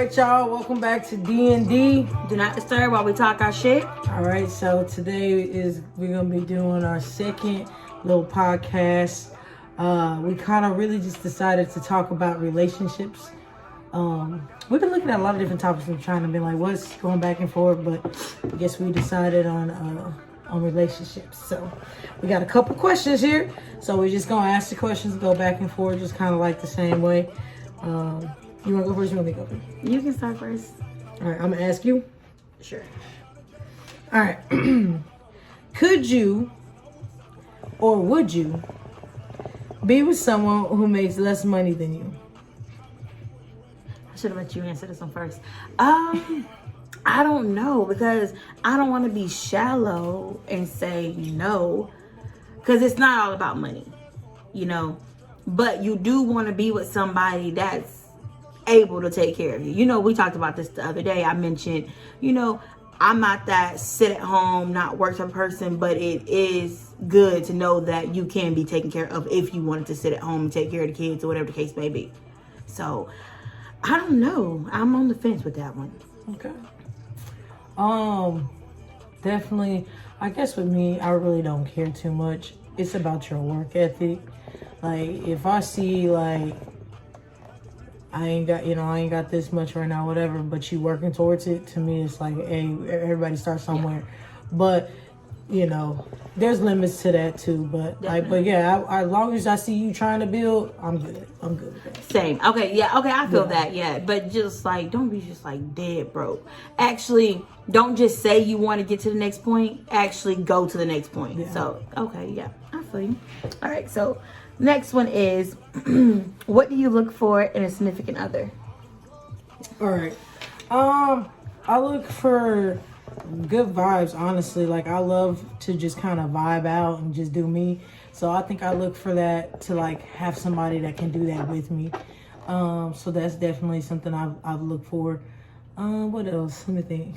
right, y'all. Welcome back to D&D. Do not disturb while we talk our shit. All right, so today we're gonna be doing our second little podcast. We kind of really just decided to talk about relationships. We've been looking at a lot of different topics and trying to be like, what's going back and forth, but I guess we decided on relationships. So we got a couple questions here. So we're just gonna ask the questions, go back and forth, just kind of like the same way. You want to go first? You want me to go first? You can start first. All right, I'm gonna ask you. Sure. All right. Could you or would you be with someone who makes less money than you? I should have let you answer this one first. I don't know, because I don't want to be shallow and say no, because it's not all about money, you know. But you do want to be with somebody that's able to take care of you. You know, we talked about this the other day. I mentioned, you know, I'm not that sit at home, not work type person, but it is good to know that you can be taken care of if you wanted to sit at home and take care of the kids or whatever the case may be. So, I don't know. I'm on the fence with that one. Okay. Definitely, I guess with me, I really don't care too much. It's about your work ethic. Like, if I see, like, I ain't got this much right now, whatever, but you working towards it, to me, it's like, hey, everybody starts somewhere. Yeah. But, you know, there's limits to that too. But, as long as I see you trying to build, I'm good. I'm good with that. Same. Okay, yeah, okay, I feel that, yeah. But just, like, don't be just, like, dead broke. Actually, don't just say you want to get to the next point. Actually, go to the next point. Yeah. So, okay, yeah, I feel you. All right, so next one is, what do you look for in a significant other? All right. I look for good vibes, honestly. Like, I love to just kind of vibe out and just do me. So I think I look for that, to like have somebody that can do that with me. So that's definitely something I've looked for. What else? Let me think.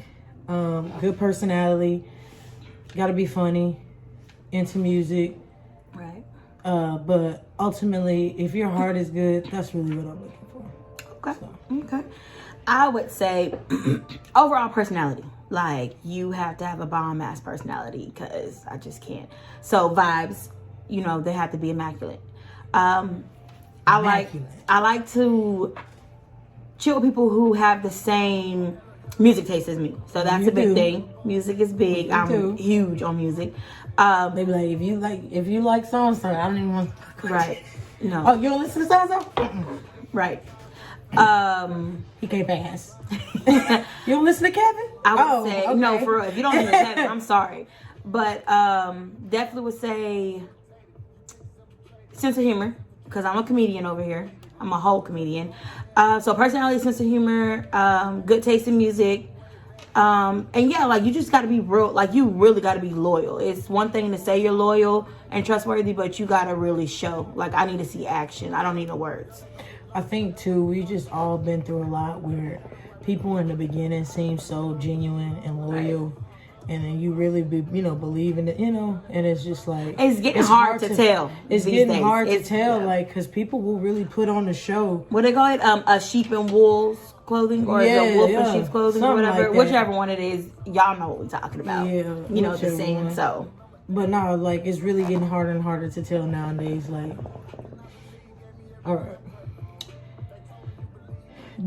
Good personality. Gotta be funny. Into music. Right. But ultimately, if your heart is good, that's really what I'm looking for. Okay. So. Okay. I would say overall personality. Like, you have to have a bomb ass personality, because I just can't. So vibes, you know, they have to be immaculate. I like to chill with people who have the same music taste as me. So that's a big thing. Music is big. I'm huge on music. They be like, if you like songs, I don't even want. Right. No. Oh, you don't listen to songs? Right. He can't pass. You don't listen to Kevin? I would say okay. No, for real. If you don't listen to Kevin, I'm sorry, but definitely would say sense of humor, because I'm a comedian over here. I'm a whole comedian. So personality, sense of humor, good taste in music. And yeah, like, you just got to be real. Like, you really got to be loyal. It's one thing to say you're loyal and trustworthy, but you got to really show. Like, I need to see action. I don't need no words. I think too, we just all been through a lot where people in the beginning seem so genuine and loyal. Right. And then you really believe in it, and it's just like, it's hard to tell. It's getting hard to tell, like, because people will really put on the show. What they call it? A sheep in wool's clothing, or is it a wolf in sheep's clothing, or whatever. Like, whichever one it is, y'all know what we're talking about. Yeah, you know what I'm saying. One. So, but no, like, it's really getting harder and harder to tell nowadays. Like, all right.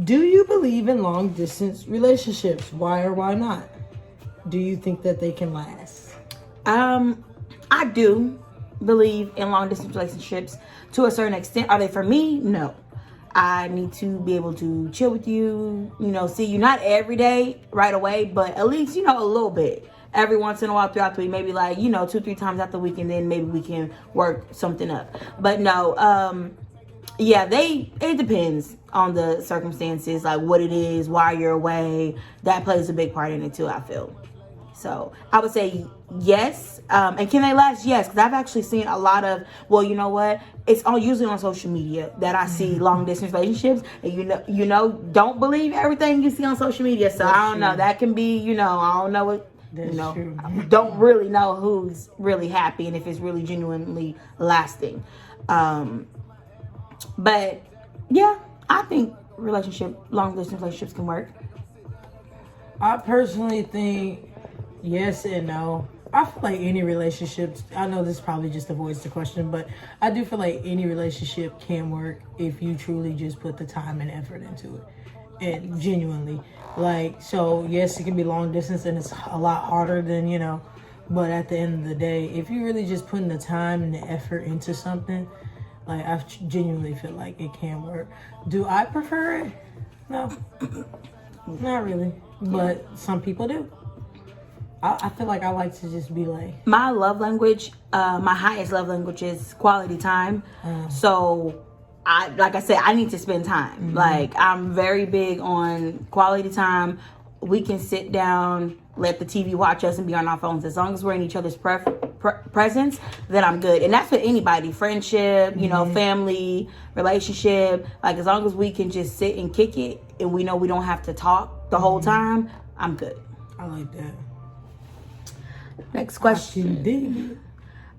Do you believe in long distance relationships? Why or why not? Do you think that they can last? I do believe in long distance relationships to a certain extent. Are they for me? No. I need to be able to chill with you, see you not every day right away, but at least, a little bit. Every once in a while throughout the week, maybe like, 2-3 times out the week, and then maybe we can work something up. But no, yeah, it depends on the circumstances, like what it is, why you're away. That plays a big part in it too, I feel. So I would say yes. And can they last? Yes, because I've actually seen a lot of, well, you know what? It's usually on social media that I see long distance relationships. And don't believe everything you see on social media. So I don't know. That can be, I don't know what. True. Don't really know who's really happy and if it's really genuinely lasting. But yeah, I think long distance relationships can work? I personally think yes and no. I feel like any relationships, I know this probably just avoids the question, but I do feel like any relationship can work if you truly just put the time and effort into it. And genuinely. Like, so yes, it can be long distance and it's a lot harder than, but at the end of the day, if you really just putting the time and the effort into something, like, I genuinely feel like it can work. Do I prefer it? No. Not really. But some people do. I feel like I like to just be like... My love language, my highest love language is quality time. So, like I said, I need to spend time. Mm-hmm. Like, I'm very big on quality time. We can sit down, let the TV watch us, and be on our phones. As long as we're in each other's presence, then I'm good. And that's with anybody. Friendship, family, relationship. Like, as long as we can just sit and kick it, and we know we don't have to talk the whole time, I'm good. I like that. Next question.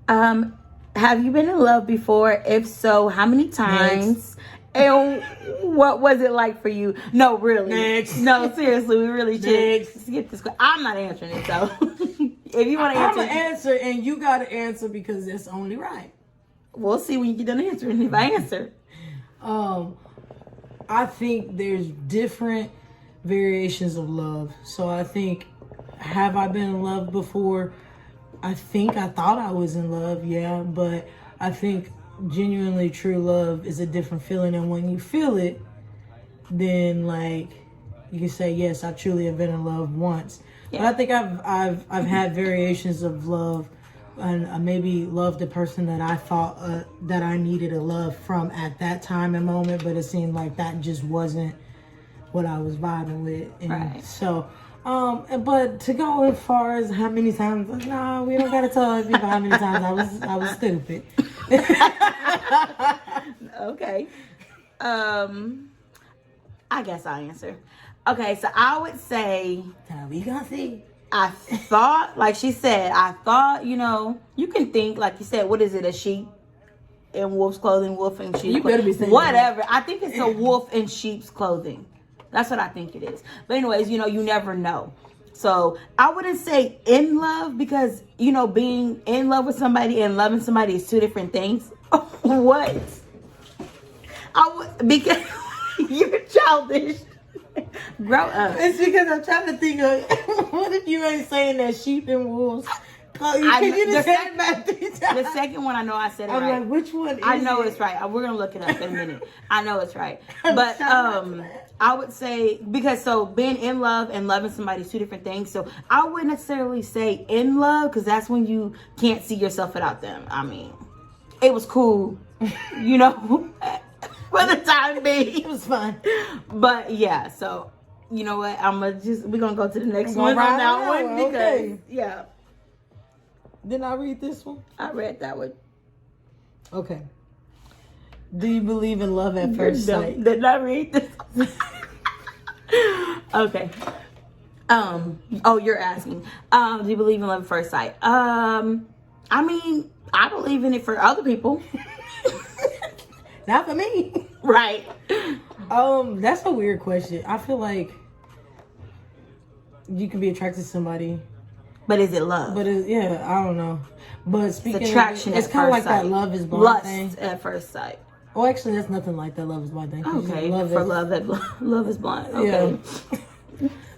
Have you been in love before? If so, how many times? Next. And what was it like for you? No, really. Next. No, seriously, we really should skip this question. I'm not answering it, so if you want to answer, I'm gonna answer, and you gotta answer because that's only right. We'll see when you get done answering if I answer. I think there's different variations of love. So I think, have I been in love before? I thought I was in love, yeah, but I think genuinely true love is a different feeling, and when you feel it, then like you can say, yes, I truly have been in love once. Yeah. But I think I've had variations of love, and I maybe loved the person that I thought that I needed a love from at that time and moment, but it seemed like that just wasn't what I was vibing with, and right. So. But to go as far as how many times, no, we don't gotta tell people how many times I was stupid. Okay. I guess I'll answer. Okay, so I would say, we gonna see. I thought, like she said, you can think, like you said, what is it, a sheep in wolf's clothing, wolf in sheep's You better be saying whatever. That. I think it's a wolf in sheep's clothing. That's what I think it is. But anyways, you never know. So I wouldn't say in love because, being in love with somebody and loving somebody is two different things. What? Because you're childish. Grow up. It's because I'm trying to think of, what if you ain't saying that sheep and wolves? The second one, I know I said it I'm right. Like, which one is I know it's right. We're going to look it up in a minute. I know it's right. But I would say, because being in love and loving somebody is two different things. So I wouldn't necessarily say in love because that's when you can't see yourself without them. I mean, it was cool, for the time being. It was fun. But yeah, so you know what? We're going to go to the next one on that one because, okay. Yeah. Didn't I read this one? I read that one. Okay. Do you believe in love at first sight? Did I read this? Okay. Oh, you're asking. Do you believe in love at first sight? I mean, I believe in it for other people. Not for me. Right. That's a weird question. I feel like you can be attracted to somebody. But is it love? But I don't know. But speaking it's attraction, it's kind of like that love is blind lust thing. At first sight. Oh, actually, that's nothing like that. Love is blind thing. Okay. Love is blind. Okay.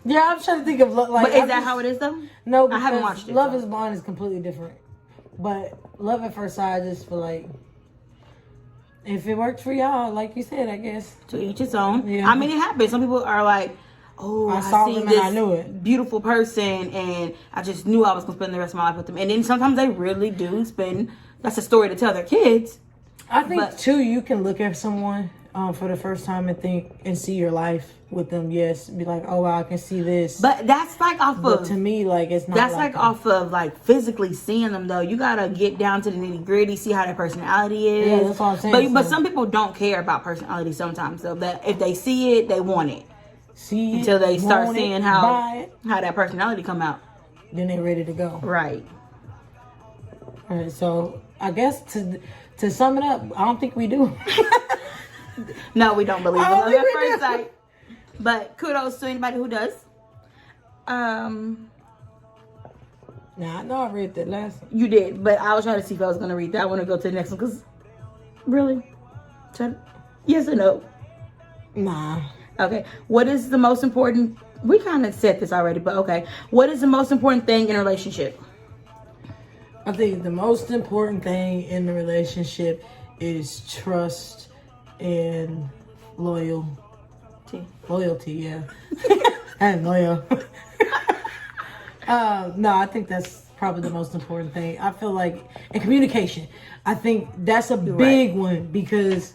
Yeah, I'm trying to think of like. But is that how it is though? No, I haven't watched it. Love is blind is completely different. But love at first sight, I just feel like if it works for y'all, like you said, I guess to each its own. Yeah. I mean, it happens. Some people are like, oh, I saw see them this and I knew it. Beautiful person, and I just knew I was gonna spend the rest of my life with them. And then sometimes they really do spend. That's a story to tell their kids. I think too, you can look at someone for the first time and think and see your life with them. Yes, be like, oh wow, I can see this. But that's like off but of. To me, like it's not. That's like off of like physically seeing them though. You gotta get down to the nitty gritty, see how their personality is. Yeah, that's what I'm saying. But some people don't care about personality sometimes. So that if they see it, they want it. See it, until they start seeing how buy that personality come out. Then they're ready to go. Right. All right. So I guess to sum it up, I don't think we do. No, we don't believe in Oh, love we at first do. sight. But kudos to anybody who does. Nah, I know I read that last one. You did, but I was trying to see if I was gonna read that. I want to go to the next one because really, yes or no? Nah. Okay. What is the most important? We kind of said this already, but okay. What is the most important thing in a relationship? I think the most important thing in the relationship is trust and loyalty, yeah. And loyal. No, I think that's probably the most important thing. I feel like, and communication. I think that's a big one because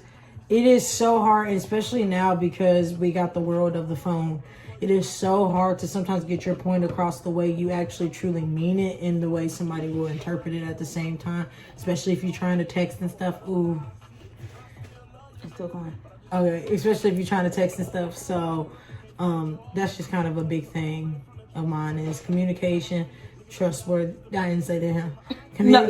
it is so hard, especially now because we got the world of the phone. It is so hard to sometimes get your point across the way you actually truly mean it and the way somebody will interpret it at the same time, especially if you're trying to text and stuff. Ooh. It's still going. Okay, especially if you're trying to text and stuff. So that's just kind of a big thing of mine is communication, trustworthy. I didn't say that.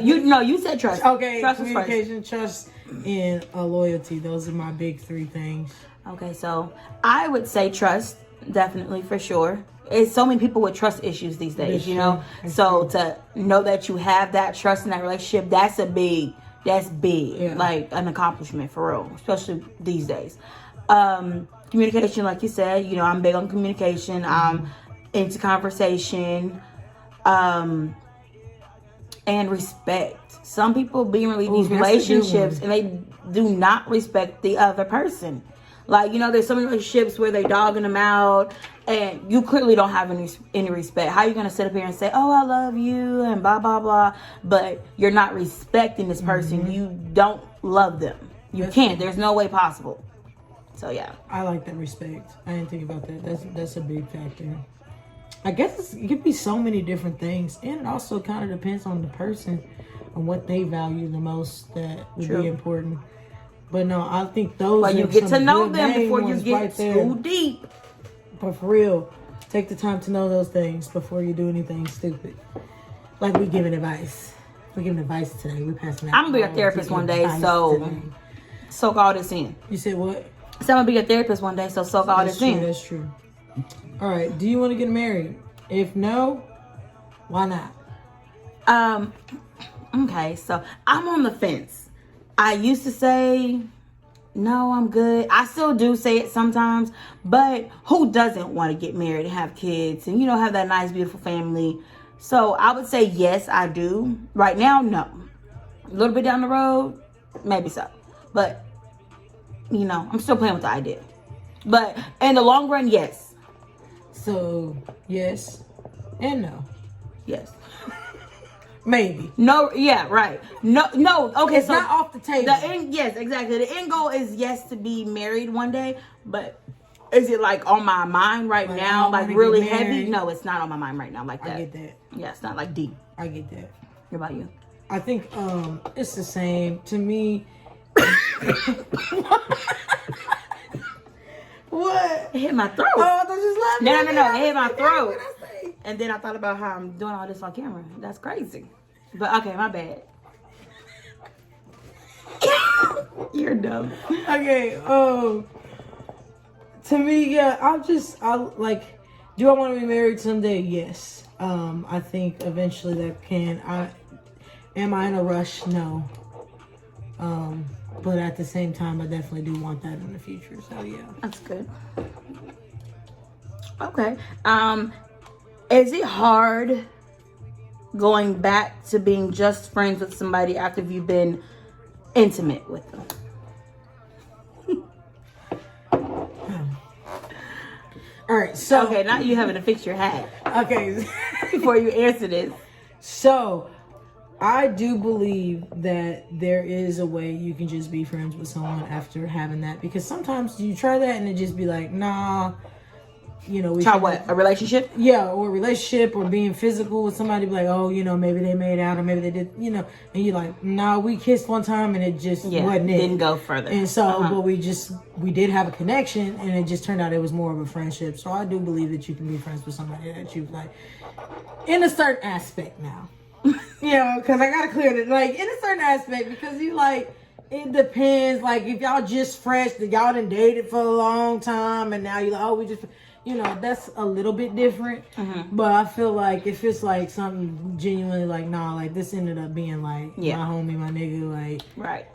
You said trust. Okay, Trust was first. communication, trust, and loyalty. Those are my big three things. Okay, so I would say trust, definitely for sure. It's so many people with trust issues these days, you know. So to know that you have that trust in that relationship, that's big, Yeah. like an accomplishment for real, especially these days. Communication, like you said, you know, I'm big on communication. I'm into conversation, and respect. Some people be in these relationships and they do not respect the other person. Like, you know, there's so many relationships where they dogging them out and you clearly don't have any respect. How are you going to sit up here and say, oh, I love you and blah, blah, blah, but you're not respecting this person. You don't love them. You can't. There's no way possible. So, yeah. I like that respect. I didn't think about that. That's a big factor. I guess it could be so many different things. And it also kind of depends on the person and what they value the most that would be important. But no, I think those Well, you get to know them before you get too deep. But for real, take the time to know those things before you do anything stupid. Like we giving advice. We're giving advice today. We're passing out. I'm going to be a therapist one day, so soak all this in. You said what? So I'm going to be a therapist one day, so soak all this in. That's true. All right. Do you want to get married? If no, why not? Okay, so I'm on the fence. I used to say, no, I'm good. I still do say it sometimes, but who doesn't want to get married and have kids and, you know, have that nice, beautiful family? So I would say, yes, I do. Right now, no. A little bit down the road, maybe so. But, you know, I'm still playing with the idea. But in the long run, yes. So, yes and no. Yes. Maybe. No, yeah, right. No, okay, it's so not off the table. Yes, exactly. The end goal is yes to be married one day, but is it like on my mind right now, like really heavy? No, it's not on my mind right now like that. I get that. Yeah, it's not like deep. I get that. What about you? I think it's the same. To me, what? It hit my throat. Oh, I thought you was laughing. No. It hit my throat. And then I thought about how I'm doing all this on camera. That's crazy. But okay, my bad. You're dumb. Okay. To me, yeah. I like. Do I want to be married someday? Yes. I think eventually that can. Am I in a rush? No. But at the same time, I definitely do want that in the future. So yeah. That's good. Okay. Is it hard going back to being just friends with somebody after you've been intimate with them? All right. So okay, now you having to fix your hat. Okay. Before you answer this. So I do believe that there is a way you can just be friends with someone after having that, because sometimes you try that and it just be like, nah, you know, try what? A relationship? Yeah, or a relationship, or being physical with somebody, be like, oh, you know, maybe they made out or maybe they did, you know, and you're like, nah, we kissed one time and it just wasn't it. Didn't go further. And so, but we did have a connection and it just turned out it was more of a friendship. So I do believe that you can be friends with somebody that you like in a certain aspect now. You know, because I gotta clear it, like in a certain aspect, because you like, It depends. Like if y'all just fresh, that y'all done dated for a long time, and now you're like, oh, we just, that's a little bit different. But I feel like if it's like something genuinely like, nah, like this ended up being like my homie, my nigga, like right.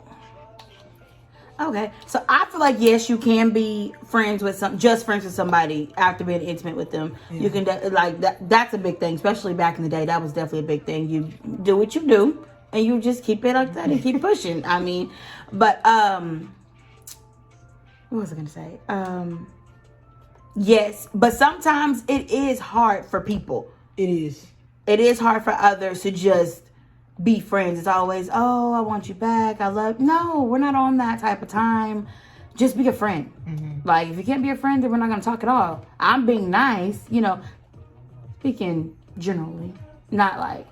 Okay, so I feel like yes, you can be friends with somebody after being intimate with them. Yeah. You can like that. That's a big thing, especially back in the day. That was definitely a big thing. You do what you do, and you just keep it like that and keep pushing. I mean, but what was I gonna say? Yes, but sometimes it is hard for people. It is. It is hard for others to just be friends. It's always, oh, I want you back. I love. No, we're not on that type of time. Just be a friend. Like, if you can't be a friend, then we're not going to talk at all. I'm being nice, speaking generally. Not like,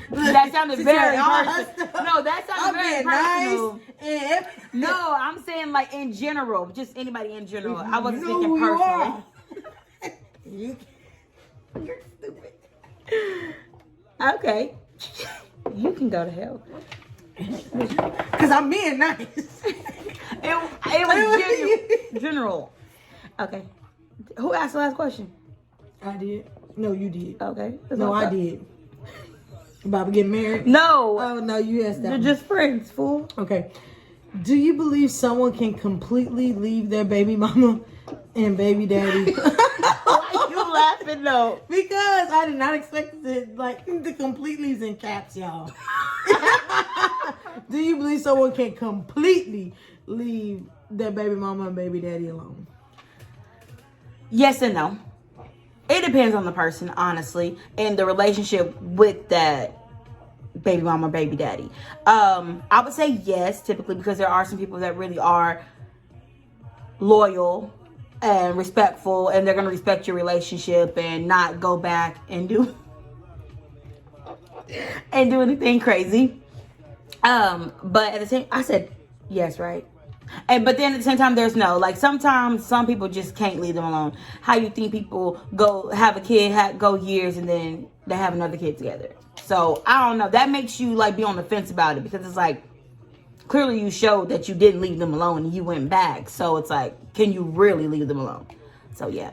that sounded very personal. No, that sounded very personal. Nice. No, I'm saying like in general. Just anybody in general. I wasn't speaking personally. You're stupid. Okay. You can go to hell. Because I'm being nice. It was general. Okay. Who asked the last question? I did. No, you did. Okay. No, I did. About to get married? No. Oh, no, you asked that. They're just friends, fool. Okay. Do you believe someone can completely leave their baby mama and baby daddy? Why you laughing though? Because I did not expect it, like, the completely's in caps, y'all. Do you believe someone can completely leave their baby mama and baby daddy alone? Yes and no. It depends on the person, honestly, and the relationship with that baby mama, baby daddy. I would say yes, typically, because there are some people that really are loyal and respectful, and they're going to respect your relationship and not go back and do anything crazy. But at the same, I said yes, right? But then at the same time, there's no. Like, sometimes some people just can't leave them alone. How you think people go have a kid, go years, and then they have another kid together? So, I don't know. That makes you, like, be on the fence about it. Because it's like, clearly you showed that you didn't leave them alone and you went back. So, it's like, can you really leave them alone? So, yeah.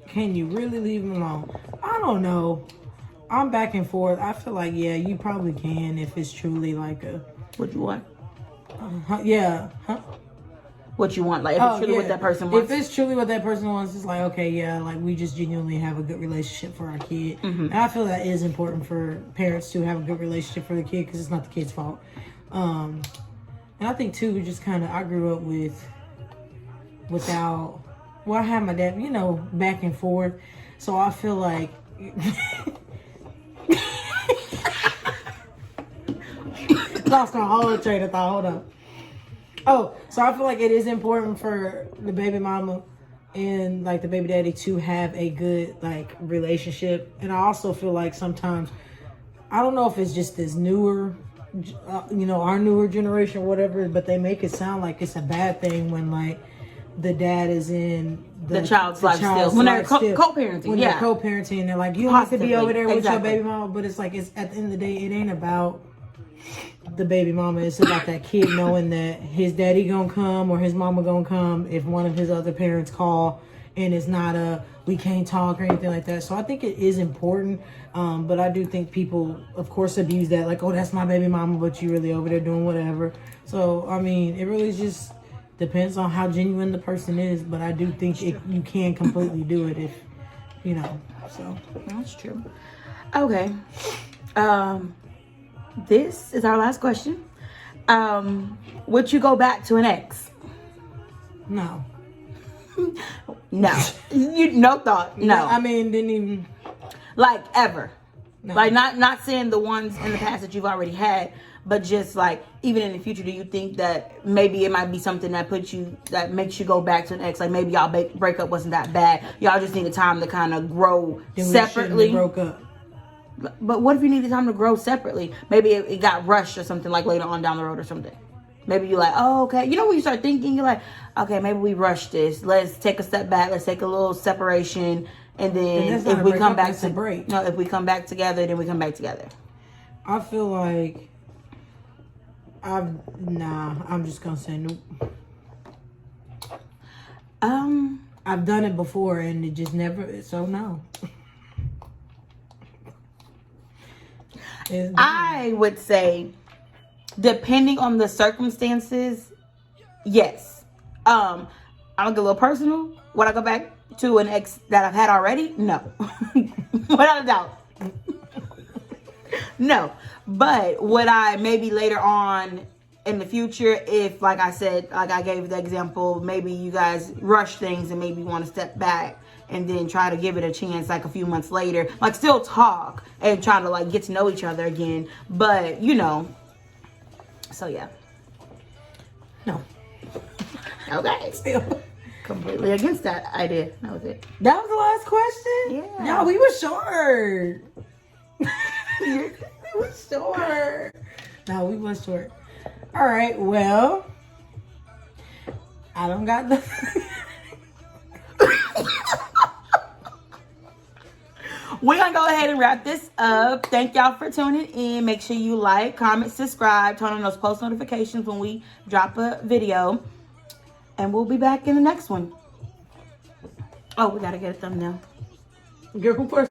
Can you really leave them alone? I don't know. I'm back and forth. I feel like, yeah, you probably can if it's truly like a... What you want? Yeah. What you want, like if it's truly what that person wants. If it's truly what that person wants, it's like, okay, yeah, like we just genuinely have a good relationship for our kid. And I feel that is important for parents to have a good relationship for the kid because it's not the kid's fault. And I think too, we just kind of, I grew up without, well, I had my dad, back and forth. So I feel like, lost my whole train of thought. Hold on. Oh, so I feel like it is important for the baby mama and like the baby daddy to have a good like relationship. And I also feel like sometimes, I don't know if it's just this newer, our newer generation or whatever, but they make it sound like it's a bad thing when like the dad is in the child's life still. When they're co-parenting. When they're co-parenting, they're like, you have to be over there with your baby mama. But it's like, it's at the end of the day, it ain't about the baby mama. It's about that kid knowing that his daddy gonna come or his mama gonna come if one of his other parents call, and it's not a we can't talk or anything like that. So I think it is important, but I do think people of course abuse that, like, oh, that's my baby mama, but you really over there doing whatever. So I mean, it really just depends on how genuine the person is, but I do think you can completely do it if so that's true. Okay. This is our last question. Would you go back to an ex? No. No. No thought. No. I mean, didn't even. Like, ever. No. Like, not saying the ones in the past that you've already had, but just like, even in the future, do you think that maybe it might be something that makes you go back to an ex? Like, maybe y'all breakup wasn't that bad. Y'all just needed time to kind of grow separately. We broke up. But what if you needed time to grow separately? Maybe it got rushed or something, like later on down the road or something. Maybe you're like, oh, okay. When you start thinking, you're like, okay, maybe we rushed this. Let's take a step back. Let's take a little separation. And then if we come back to break. No, if we come back together, then we come back together. I feel like I'm just gonna say nope. Um, I've done it before and it just never. So no. I would say, depending on the circumstances, yes. I'm gonna get a little personal. Would I go back to an ex that I've had already? No, without a doubt. No, but would I maybe later on in the future, if like I said, like I gave the example, maybe you guys rush things and maybe want to step back and then try to give it a chance like a few months later, like still talk and try to like get to know each other again, but you know, so yeah. No. Okay. Still. Completely against that idea. That was it. That was the last question? Yeah. No, we were short. We were short. No, we were short. All right, well, I don't got nothing. We're going to go ahead and wrap this up. Thank y'all for tuning in. Make sure you like, comment, subscribe, turn on those post notifications when we drop a video. And we'll be back in the next one. Oh, we got to get a thumbnail. Girl, who first?